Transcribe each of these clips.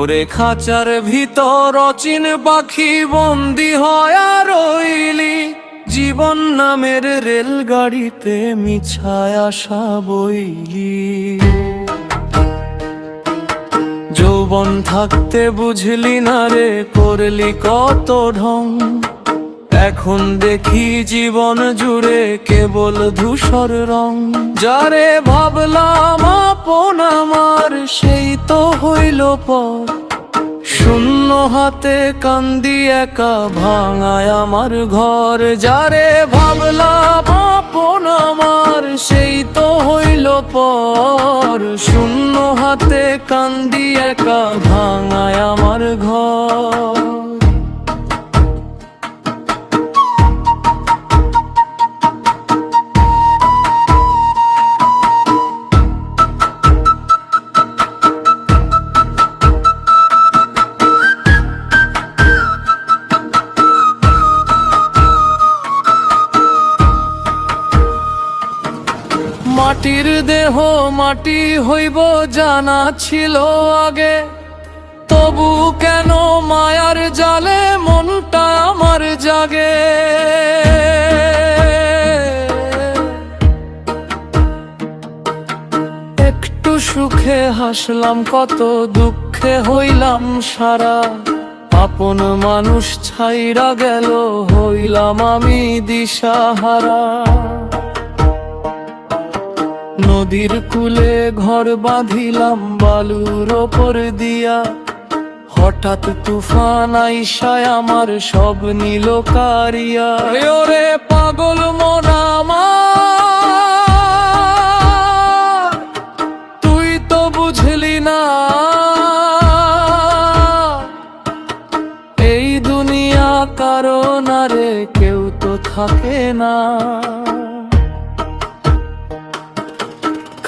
ওরে খাঁচার ভিতর অচিন পাখি বন্দি হয় আর রইলি, জীবন নামের রেলগাড়িতে মিছায় আশা বইলি। যৌবন থাকতে বুঝলি না রে, করলি কত ঢং, এখন দেখি জীবন জুড়ে কেবল ধূসর রং। যারে ভাবলাম আপন আমার, সেই তো হইল পর, শূন্য হাতে কান্দি একা ভাঙায় আমার ঘর। যারে ভাবলাম আপন আমার, সেই তো হইল পর, শূন্য হাতে কান্দি একা ভাঙায় আমার ঘর। মাটির দেহ মাটি হইব জানা ছিল আগে, তবু কেন মায়ার জালে মনটা আমার জাগে। একটু সুখে হাসলাম, কত দুঃখে হইলাম সারা, আপন মানুষ ছাইরা গেল হইলাম আমি দিশাহারা। নদীর কূলে ঘর বাঁধিলাম বালুর ওপর দিয়া, হঠাৎ তুফান আইসায় আমার সব নিল কারিয়া। ওরে পাগল মন আমার, তুই তো বুঝলি না, এই দুনিয়া কারো না রে, কেউ তো থাকে না।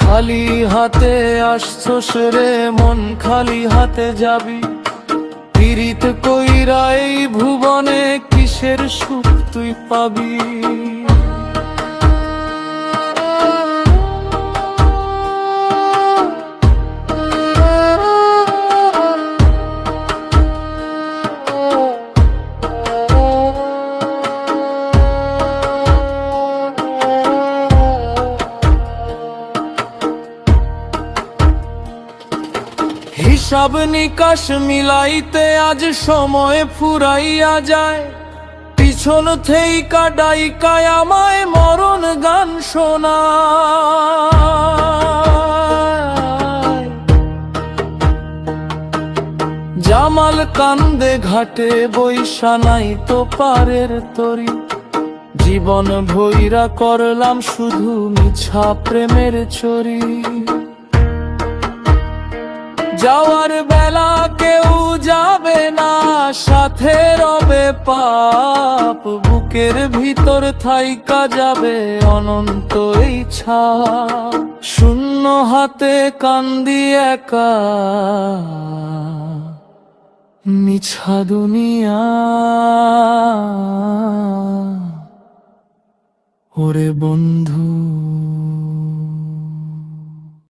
খালি হাতে আসছস রে মন, খালি হাতে যাবি, পীড়িত কইরা এই ভুবনে কিসের সুখ তুই পাবি। হিসাব নিকাশ মিলাইতে আজ সময় ফুরাইয়া যায়, পিছন থেইকা ডাইকায় আমায় মরণ গান শোনায়। জামাল কান্দে ঘাটে বৈশা, নাই তো পারের তরি, জীবন ভৈরা করলাম শুধু মিছা প্রেমের চরি। যাওয়ার বেলা কেউ যাবে না, সাথে রবে পাপ, বুকের ভিতর থাইকা যাবে অনন্ত এই ছাপ। শূন্য হাতে কান্দি একা মিছা দুনিয়া, ওরে বন্ধু।